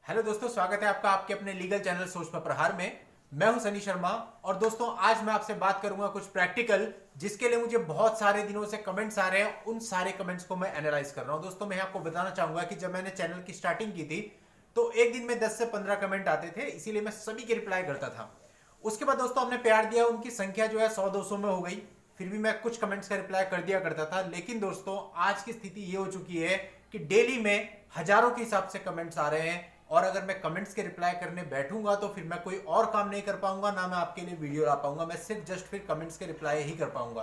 Hello दोस्तों, स्वागत है आपका आपके अपने लीगल चैनल सोच पर प्रहार में। मैं हूं सनी शर्मा और दोस्तों आज मैं आपसे बात करूंगा कुछ प्रैक्टिकल, जिसके लिए मुझे बहुत सारे दिनों से कमेंट्स आ रहे हैं। उन सारे कमेंट्स को मैं एनालाइज कर रहा हूं। दोस्तों मैं आपको बताना चाहूंगा कि जब मैंने चैनल की स्टार्टिंग की थी तो एक दिन में 10 से 15 कमेंट आते थे, इसीलिए मैं सभी के रिप्लाई करता था। उसके बाद दोस्तों हमने प्यार दिया, उनकी संख्या जो है 100-200 में हो गई। फिर भी मैं कुछ कमेंट्स का रिप्लाई कर दिया करता था, लेकिन दोस्तों आज की स्थिति ये हो चुकी है कि डेली में हजारों के हिसाब से कमेंट्स आ रहे हैं, और अगर मैं कमेंट्स के रिप्लाई करने बैठूंगा तो फिर मैं कोई और काम नहीं कर पाऊंगा, ना मैं आपके लिए वीडियो ला पाऊंगा। मैं सिर्फ जस्ट फिर कमेंट्स के रिप्लाई ही कर पाऊंगा।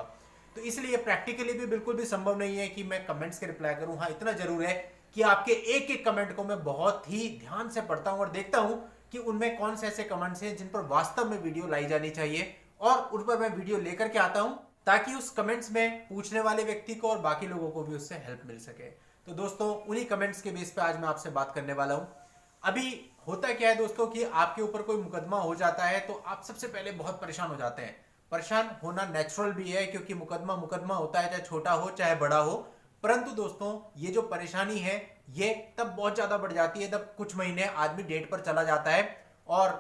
तो इसलिए प्रैक्टिकली भी बिल्कुल भी संभव नहीं है कि मैं कमेंट्स के रिप्लाई करूं। हाँ, इतना जरूर है कि आपके एक एक कमेंट को मैं बहुत ही ध्यान से पढ़ता हूं और देखता हूं कि उनमें कौन से ऐसे कमेंट्स हैं जिन पर वास्तव में वीडियो लाई जानी चाहिए, और उन पर मैं वीडियो लेकर के आता हूं ताकि उस कमेंट्स में पूछने वाले व्यक्ति को और बाकी लोगों को भी उससे हेल्प मिल सके। तो दोस्तों उन्हीं कमेंट्स के बेस पे आज मैं आपसे बात करने वाला हूं। अभी होता क्या है दोस्तों कि आपके ऊपर कोई मुकदमा हो जाता है तो आप सबसे पहले बहुत परेशान हो जाते हैं। परेशान होना नेचुरल भी है, क्योंकि मुकदमा मुकदमा होता है, चाहे छोटा हो चाहे बड़ा हो। परंतु दोस्तों ये जो परेशानी है ये तब बहुत ज्यादा बढ़ जाती है जब कुछ महीने आदमी डेट पर चला जाता है और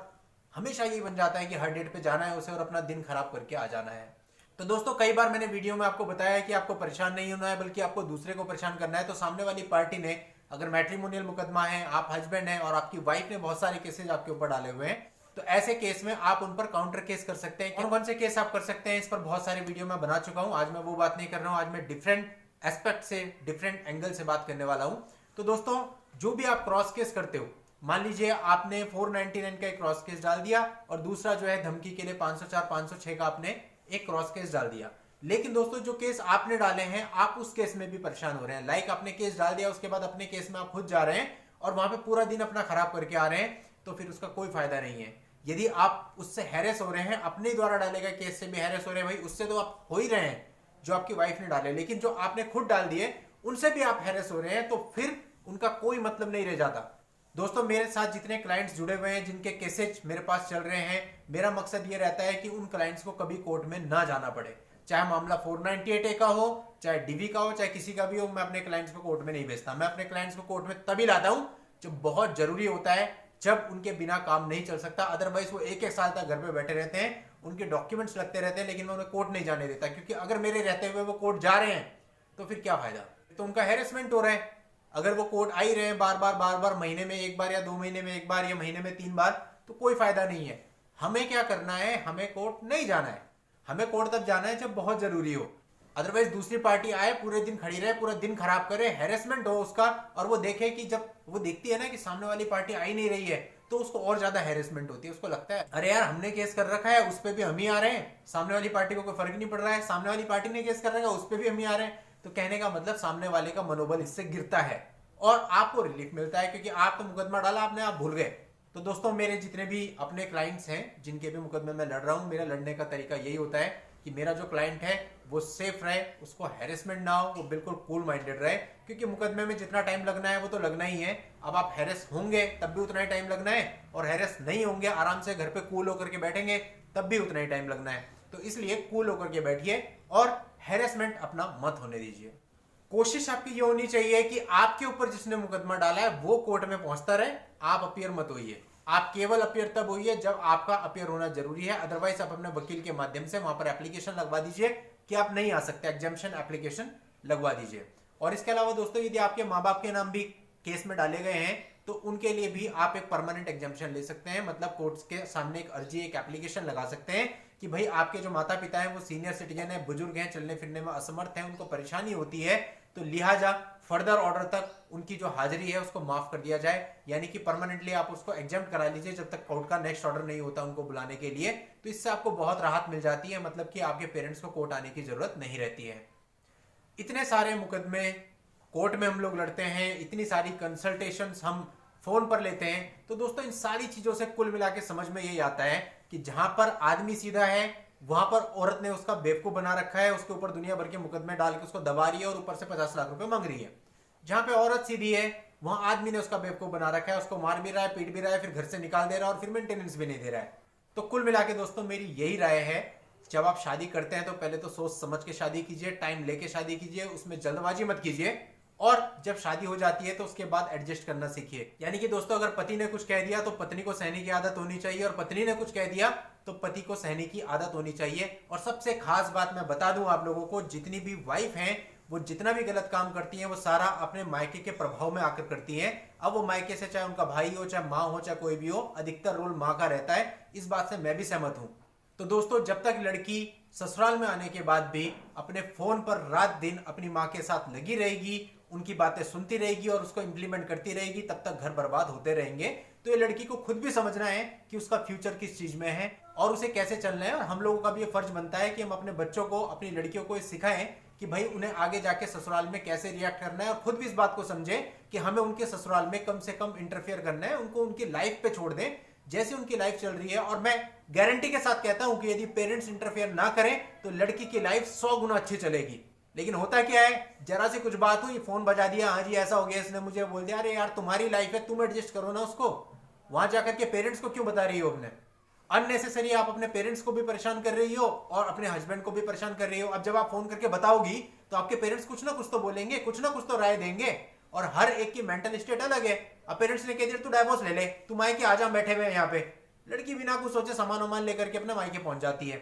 हमेशा ये बन जाता है कि हर डेट पे जाना है उसे और अपना दिन खराब करके आ जाना है। तो दोस्तों कई बार मैंने वीडियो में आपको बताया है कि आपको परेशान नहीं होना है, बल्कि आपको दूसरे को परेशान करना है। तो सामने वाली पार्टी ने अगर मैट्रिमोनियल मुकदमा है, आप हस्बैंड हैं और आपकी वाइफ ने बहुत सारे केसेज आपके ऊपर डाले हुए हैं, तो ऐसे केस में आप उन पर काउंटर केस कर सकते हैं। कौन कौन से केस आप कर सकते हैं, इस पर बहुत सारे वीडियो मैं बना चुका हूं। आज मैं वो बात नहीं कर रहा हूं, आज मैं डिफरेंट एस्पेक्ट से, डिफरेंट एंगल से बात करने वाला हूं। तो दोस्तों जो भी आप क्रॉस केस करते हो, मान लीजिए आपने 499 का एक क्रॉस केस डाल दिया और दूसरा जो है धमकी के लिए 504 506 का आपने एक क्रॉस केस डाल दिया। लेकिन दोस्तों जो केस आपने डाले हैं आप उस केस में भी परेशान हो रहे हैं। लाइक आपने केस डाल दिया, उसके बाद अपने केस में आप खुद जा रहे हैं और वहां पे पूरा दिन अपना खराब करके आ रहे हैं, तो फिर उसका कोई फायदा नहीं है। यदि आप उससे हैरेस हो रहे हैं, अपने द्वारा डाले गए केस से भी हैरेस हो रहे हैं, भाई उससे तो आप हो ही रहे हैं जो आपकी वाइफ ने डाले, लेकिन जो आपने खुद डाल दिए उनसे भी आप हैरेस हो रहे हैं, तो फिर उनका कोई मतलब नहीं रह जाता। दोस्तों मेरे साथ जितने क्लाइंट्स जुड़े हुए हैं, जिनके केसेज मेरे पास चल रहे हैं, मेरा मकसद ये रहता है कि उन क्लाइंट्स को कभी कोर्ट में ना जाना पड़े। चाहे मामला 498A का हो, चाहे डीवी का हो, चाहे किसी का भी हो, मैं अपने क्लाइंट्स को कोर्ट में नहीं भेजता। मैं अपने क्लाइंट्स को कोर्ट में तभी लाता हूं जब बहुत जरूरी होता है, जब उनके बिना काम नहीं चल सकता। अदरवाइज वो एक एक साल तक घर पे बैठे रहते हैं, उनके डॉक्यूमेंट्स लगते रहते हैं, लेकिन मैं उन्हें कोर्ट नहीं जाने देता, क्योंकि अगर मेरे रहते हुए वो कोर्ट जा रहे हैं तो फिर क्या फायदा। तो उनका हेरेसमेंट हो रहा है। अगर वो कोर्ट आ ही रहे हैं बार बार, महीने में एक बार या 2 महीने में एक बार या महीने में 3 बार, तो कोई फायदा नहीं है। हमें क्या करना है, हमें कोर्ट नहीं जाना है। हमें कोर्ट तब जाना है जब बहुत जरूरी हो। अदरवाइज दूसरी पार्टी आए, पूरे दिन खड़ी रहे, पूरा दिन खराब करे, हेरेसमेंट हो उसका, और वो देखे कि जब वो देखती है ना कि सामने वाली पार्टी आ ही नहीं रही है, तो उसको और ज्यादा हेरेसमेंट होती है। उसको लगता है अरे यार हमने केस कर रखा है, उस पर भी हम ही आ रहे हैं, सामने वाली पार्टी को कोई फर्क नहीं पड़ रहा है, सामने वाली पार्टी ने केस कर रखा है, उस पर भी हम ही आ रहे हैं। तो कहने का मतलब सामने वाले का मनोबल इससे गिरता है और आपको रिलीफ मिलता है, क्योंकि आप तो मुकदमा डाला, आपने आप भूल गए। तो दोस्तों मेरे जितने भी अपने क्लाइंट्स हैं जिनके भी मुकदमे में लड़ रहा हूं, मेरा लड़ने का तरीका यही होता है कि मेरा जो क्लाइंट है वो सेफ रहे, उसको हैरेसमेंट ना हो, वो बिल्कुल कूल माइंडेड रहे। क्योंकि मुकदमे में जितना टाइम लगना है वो तो लगना ही है। अब आप हैरेस होंगे तब भी उतना ही टाइम लगना है, और हैरेस नहीं होंगे, आराम से घर पे कूल होकर के बैठेंगे, तब भी उतना ही टाइम लगना है। तो इसलिए कूल होकर के बैठिए और हैरेसमेंट अपना मत होने दीजिए। कोशिश आपकी ये होनी चाहिए कि आपके ऊपर जिसने मुकदमा डाला है वो कोर्ट में पहुंचता रहे, आप अपीयर मत होइए। आप केवल अपीयर तब होइए जब आपका अपीयर होना जरूरी है। अदरवाइज आप अपने वकील के माध्यम से वहां पर एप्लीकेशन लगवा दीजिए कि आप नहीं आ सकते, एग्जाम्पशन एप्लीकेशन लगवा दीजिए। और इसके अलावा दोस्तों यदि आपके माँ बाप के नाम भी केस में डाले गए हैं तो उनके लिए भी आप एक परमानेंट एग्जाम्पशन ले सकते हैं। मतलब कोर्ट के सामने एक अर्जी, एक एप्लीकेशन लगा सकते हैं कि भाई आपके जो माता पिता हैं वो सीनियर सिटीजन है, बुजुर्ग हैं, चलने फिरने में असमर्थ हैं, उनको परेशानी होती है, तो लिहाजा फर्दर ऑर्डर तक उनकी जो हाजिरी है उसको माफ कर दिया जाए। यानी कि परमानेंटली आप उसको एग्जाम्प्ट करा लीजिए जब तक कोर्ट का नेक्स्ट ऑर्डर नहीं होता उनको बुलाने के लिए। तो इससे आपको बहुत राहत मिल जाती है, मतलब कि आपके पेरेंट्स को कोर्ट आने की जरूरत नहीं रहती है। इतने सारे मुकदमे कोर्ट में हम लोग लड़ते हैं, इतनी सारी कंसल्टेशंस हम फोन पर लेते हैं। तो दोस्तों इन सारी चीजों से कुल मिला के समझ में यही आता है कि जहां पर आदमी सीधा है वहां पर औरत ने उसका बेवकूफ बना रखा है, उसके ऊपर दुनिया भर के मुकदमे डाल के उसको दबा रही है और ऊपर से 50 लाख रुपए मांग रही है। जहां पे औरत सीधी है वहां आदमी ने उसका बेवकूफ बना रखा है, उसको मार भी रहा है, पीट भी रहा है, फिर घर से निकाल दे रहा है और फिर मेंटेनेंस भी नहीं दे रहा है। तो कुल मिला के दोस्तों मेरी यही राय है, जब आप शादी करते हैं तो पहले तो सोच समझ के शादी कीजिए, टाइम लेके शादी कीजिए, उसमें जल्दबाजी मत कीजिए। और जब शादी हो जाती है तो उसके बाद एडजस्ट करना सीखिए। यानी कि दोस्तों, अगर पति ने कुछ कह दिया तो पत्नी को सहने की आदत होनी चाहिए, और पत्नी ने कुछ कह दिया तो पति को सहने की आदत होनी चाहिए। और सबसे खास बात मैं बता दूं आप लोगों को, जितनी भी वाइफ हैं वो जितना भी गलत काम करती हैं वो सारा अपने मायके के प्रभाव में आकर करती हैं। अब वो मायके से चाहे उनका भाई हो, चाहे माँ हो, चाहे कोई भी हो, अधिकतर रोल माँ का रहता है। इस बात से मैं भी सहमत हूं। तो दोस्तों, जब तक लड़की ससुराल में आने के बाद भी अपने फोन पर रात दिन अपनी माँ के साथ लगी रहेगी, उनकी बातें सुनती रहेगी और उसको इंप्लीमेंट करती रहेगी, तब तक घर बर्बाद होते रहेंगे। तो ये लड़की को खुद भी समझना है कि उसका फ्यूचर किस चीज में है और उसे कैसे चलना है। और हम लोगों का भी ये फर्ज बनता है कि हम अपने बच्चों को, अपनी लड़कियों को सिखाएं कि भाई उन्हें आगे जाके ससुराल में कैसे रिएक्ट करना है, और खुद भी इस बात को समझें कि हमें उनके ससुराल में कम से कम इंटरफेयर करना है, उनको उनकी लाइफ पे छोड़ दें जैसे उनकी लाइफ चल रही है। और मैं गारंटी के साथ कहता हूं कि यदि पेरेंट्स इंटरफेयर ना करें तो लड़की की लाइफ 100 गुना अच्छी चलेगी। लेकिन होता क्या है, जरा सी कुछ बात हुई, फोन बजा दिया, हाँ जी ऐसा हो गया, इसने मुझे बोल दिया, अरे यार तुम्हारी लाइफ है, तुम एडजस्ट करो ना उसको। वहां जाकर के पेरेंट्स को क्यों बता रही हो अपने? अननेसेसरी आप अपने पेरेंट्स को भी परेशान कर रही हो और अपने हस्बैंड को भी परेशान कर रही हो। अब जब आप फोन करके बताओगी तो आपके पेरेंट्स कुछ ना कुछ तो बोलेंगे, कुछ ना कुछ तो राय देंगे, और हर एक की मेंटल स्टेट अलग है। अब पेरेंट्स ने कह दिया तू डाइवोर्स ले ले, तू मायके आ जा, बैठे हुए हैं यहाँ पे, लड़की बिना कुछ सोचे सामान वामान लेकर के अपने मायके पहुंच जाती है,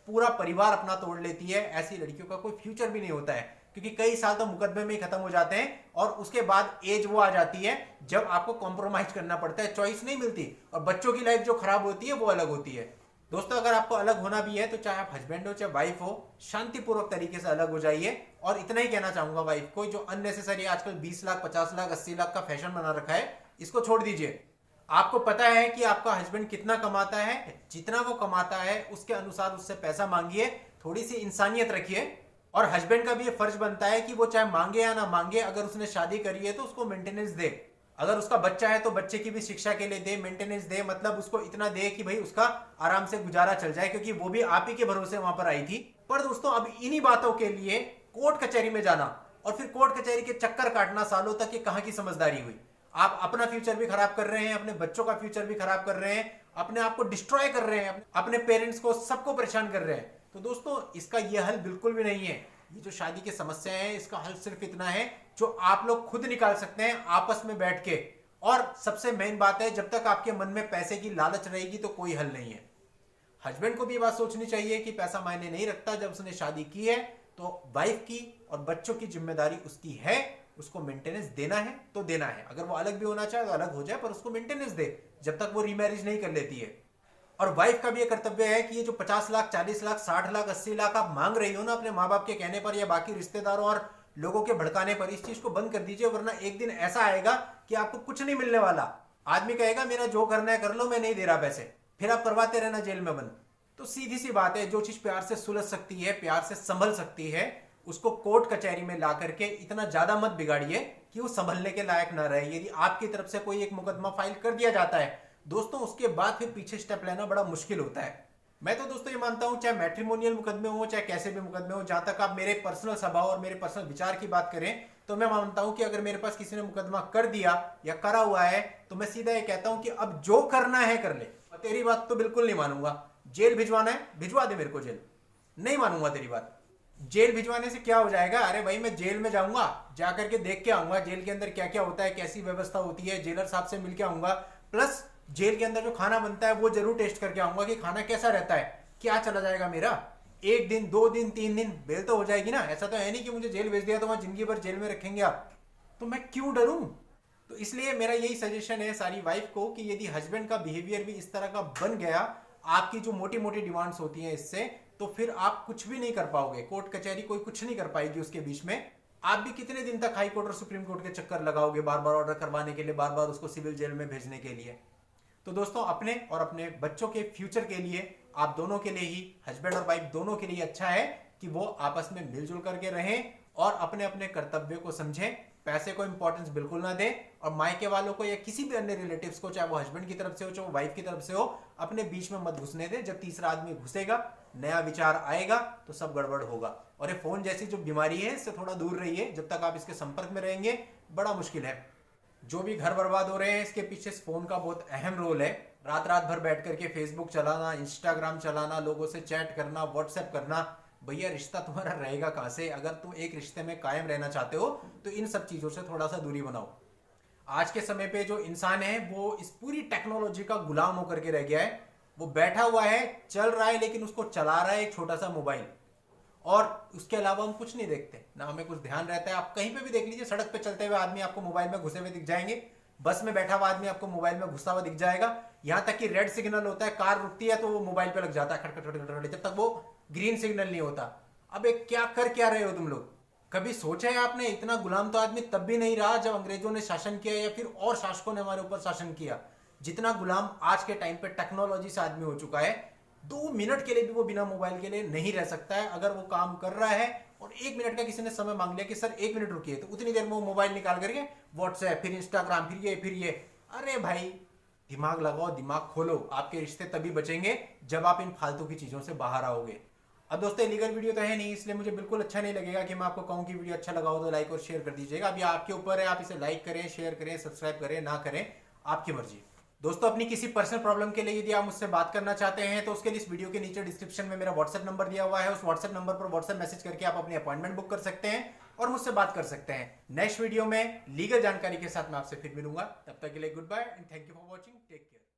पूरा परिवार अपना तोड़ लेती है। ऐसी लड़कियों का कोई फ्यूचर भी नहीं होता है, क्योंकि कई साल तो मुकदमे में ही खत्म हो जाते हैं, और उसके बाद एज वो आ जाती है जब आपको कॉम्प्रोमाइज करना पड़ता है, चॉइस नहीं मिलती, और बच्चों की लाइफ जो खराब होती है वो अलग होती है। दोस्तों, अगर आपको अलग होना भी है तो चाहे आप हस्बैंड हो चाहे वाइफ हो, शांतिपूर्वक तरीके से अलग हो जाइए। और इतना ही कहना चाहूंगा वाइफ को, जो अननेसेसरी आजकल 20 लाख 50 लाख 80 लाख का फैशन बना रखा है, इसको छोड़ दीजिए। आपको पता है कि आपका हस्बैंड कितना कमाता है, जितना वो कमाता है उसके अनुसार उससे पैसा मांगिए, थोड़ी सी इंसानियत रखिए। और हस्बैंड का भी ये फर्ज बनता है कि वो चाहे मांगे या ना मांगे, अगर उसने शादी करी है तो उसको मेंटेनेंस दे। अगर उसका बच्चा है तो बच्चे की भी शिक्षा के लिए दे, मेंटेनेंस दे, मतलब उसको इतना दे कि भाई उसका आराम से गुजारा चल जाए, क्योंकि वो भी आप ही के भरोसे वहां पर आई थी। पर दोस्तों, अब इन्हीं बातों के लिए कोर्ट कचहरी में जाना और फिर कोर्ट कचहरी के चक्कर काटना सालों तक, ये कहां की समझदारी हुई? आप अपना फ्यूचर भी खराब कर रहे हैं, अपने बच्चों का फ्यूचर भी खराब कर रहे हैं, अपने आप को डिस्ट्रॉय कर रहे हैं, अपने पेरेंट्स को, सबको परेशान कर रहे हैं। तो दोस्तों, इसका यह हल बिल्कुल भी नहीं है। ये जो शादी की समस्या है, इसका हल सिर्फ इतना है जो आप लोग खुद निकाल सकते हैं आपस में बैठ के। और सबसे मेन बात है, जब तक आपके मन में पैसे की लालच रहेगी तो कोई हल नहीं है। हस्बैंड को भी ये बात सोचनी चाहिए कि पैसा मायने नहीं रखता, जब उसने शादी की है तो वाइफ की और बच्चों की जिम्मेदारी उसकी है, उसको मेंटेनेंस देना है तो देना है। अगर वो अलग भी होना चाहे तो अलग हो जाए, पर उसको मेंटेनेंस दे जब तक वो रीमैरिज नहीं कर लेती है। और वाइफ का भी ये कर्तव्य है कि ये जो 50 लाख 40 लाख 60 लाख 80 लाख आप मांग रही हो ना अपने माँ बाप के कहने पर या बाकी रिश्तेदारों और लोगों के भड़काने पर, इस चीज को बंद कर दीजिए, वरना एक दिन ऐसा आएगा कि आपको कुछ नहीं मिलने वाला। आदमी कहेगा मेरा जो करना है कर लो, मैं नहीं दे रहा पैसे, फिर आप करवाते रहना जेल में बंद। तो सीधी सी बात है, जो चीज प्यार से सुलझ सकती है, प्यार से संभल सकती है, उसको कोर्ट कचहरी में ला करके इतना ज्यादा मत बिगाड़िए कि वो संभलने के लायक ना रहे। यदि आपकी तरफ से कोई एक मुकदमा फाइल कर दिया जाता है दोस्तों, उसके बाद फिर पीछे स्टेप लेना बड़ा मुश्किल होता है। मैं तो दोस्तों ये मानता हूं, चाहे मैट्रिमोनियल मुकदमे हो चाहे कैसे भी मुकदमे हो, जहां तक आप मेरे पर्सनल स्वभाव और मेरे पर्सनल विचार की बात करें, तो मैं मानता हूं कि अगर मेरे पास किसी ने मुकदमा कर दिया या करा हुआ है तो मैं सीधा ये कहता हूं कि अब जो करना है कर ले। तेरी बात तो बिल्कुल नहीं मानूंगा। जेल भिजवाना है भिजवा दे मेरे को जेल, नहीं मानूंगा तेरी बात। जेल भिजवाने से क्या हो जाएगा? अरे भाई, मैं जेल में जाऊंगा, जाकर के देख के आऊंगा जेल के अंदर क्या क्या होता है, कैसी व्यवस्था होती है, जेलर साहब से मिल के आऊंगा, प्लस जेल के अंदर जो खाना बनता है वो जरूर टेस्ट करके आऊंगा कि खाना कैसा रहता है। क्या चला जाएगा मेरा? 1 दिन 2 दिन 3 दिन बेल तो हो जाएगी ना। ऐसा तो है नहीं कि मुझे जेल भेज दिया तो वहां जिंदगी भर जेल में रखेंगे आप, तो मैं क्यों डरूं? तो इसलिए मेरा यही सजेशन है सारी वाइफ को कि यदि हस्बैंड का बिहेवियर भी इस तरह का बन गया, आपकी जो मोटी मोटी डिमांड्स होती हैं इससे, तो फिर आप कुछ भी नहीं कर पाओगे। कोर्ट कचहरी कोई कुछ नहीं कर पाएगी उसके बीच में। आप भी कितने दिन तक हाई कोर्ट और सुप्रीम कोर्ट के चक्कर लगाओगे, बार बार ऑर्डर करवाने के लिए, बार बार उसको सिविल जेल में भेजने के लिए। तो दोस्तों, अपने और अपने बच्चों के फ्यूचर के लिए, आप दोनों के लिए ही, हस्बैंड और वाइफ दोनों के लिए अच्छा है कि वो आपस में मिलजुल करके रहें और अपने अपने कर्तव्य को समझें, पैसे को इंपॉर्टेंस बिल्कुल ना दें। और मायके वालों को या किसी भी अन्य रिलेटिव्स को, चाहे वो हस्बैंड की तरफ से हो चाहे वो वाइफ की तरफ से हो, अपने बीच में मत घुसने दें। जब तीसरा आदमी घुसेगा, नया विचार आएगा तो सब गड़बड़ होगा। और ये फोन जैसी जो बीमारी है इससे थोड़ा दूर रहिए। जब तक आप इसके संपर्क में रहेंगे बड़ा मुश्किल है। जो भी घर बर्बाद हो रहे हैं इसके पीछे फोन का बहुत अहम रोल है। रात रात भर बैठ करके फेसबुक चलाना, इंस्टाग्राम चलाना, लोगों से चैट करना, व्हाट्सएप करना, भैया रिश्ता तुम्हारा रहेगा कहां से? अगर तुम एक रिश्ते में कायम रहना चाहते हो तो इन सब चीजों से थोड़ा सा दूरी बनाओ। आज के समय पे जो इंसान है वो इस पूरी टेक्नोलॉजी का गुलाम होकर के रह गया है। वो बैठा हुआ है, चल रहा है, लेकिन उसको चला रहा है एक छोटा सा मोबाइल, और उसके अलावा हम कुछ नहीं देखते, ना हमें कुछ ध्यान रहता है। आप कहीं पे भी देख लीजिए, सड़क पे चलते हुए आदमी आपको मोबाइल में घुसे हुए दिख जाएंगे, बस में बैठा हुआ आदमी आपको मोबाइल में घुसा हुआ दिख जाएगा। यहां तक कि रेड सिग्नल होता है, कार रुकती है तो वो मोबाइल पे लग जाता है खटखट खटखट खटखट, जब तक वो ग्रीन सिग्नल नहीं होता। अब एक क्या कर क्या रहे हो तुम लोग? कभी सोचा है आपने? इतना गुलाम तो आदमी तब भी नहीं रहा जब अंग्रेजों ने शासन किया या फिर और शासकों ने हमारे ऊपर शासन किया, जितना गुलाम आज के टाइम पे टेक्नोलॉजी से आदमी हो चुका है। 2 मिनट के लिए भी वो बिना मोबाइल के लिए नहीं रह सकता है। अगर वो काम कर रहा है और 1 मिनट का किसी ने समय मांग लिया कि सर 1 मिनट रुकिए, तो उतनी देर में वो मोबाइल निकाल करके व्हाट्सएप, फिर इंस्टाग्राम, फिर ये। अरे भाई, दिमाग लगाओ, दिमाग खोलो। आपके रिश्ते तभी बचेंगे जब आप इन फालतू की चीजों से बाहर आओगे। अब दोस्तों, लीगल वीडियो तो है नहीं, इसलिए मुझे बिल्कुल अच्छा नहीं लगेगा कि मैं आपको कहूं कि वीडियो अच्छा लगा हो तो लाइक और शेयर कर दीजिएगा। अभी आपके ऊपर है, आप इसे लाइक करें, शेयर करें, सब्सक्राइब करें, ना करें, आपकी मर्जी। दोस्तों, अपनी किसी पर्सनल प्रॉब्लम के लिए यदि आप मुझसे बात करना चाहते हैं तो उसके लिए इस वीडियो के नीचे डिस्क्रिप्शन में मेरा व्हाट्सएप नंबर दिया हुआ है। उस व्हाट्सएप नंबर पर व्हाट्सएप मैसेज करके आप अपनी अपॉइंटमेंट बुक कर सकते हैं और मुझसे बात कर सकते हैं। नेक्स्ट वीडियो में लीगल जानकारी के साथ मैं आपसे फिर मिलूंगा। तब तक के लिए goodbye and thank you for watching. Take care.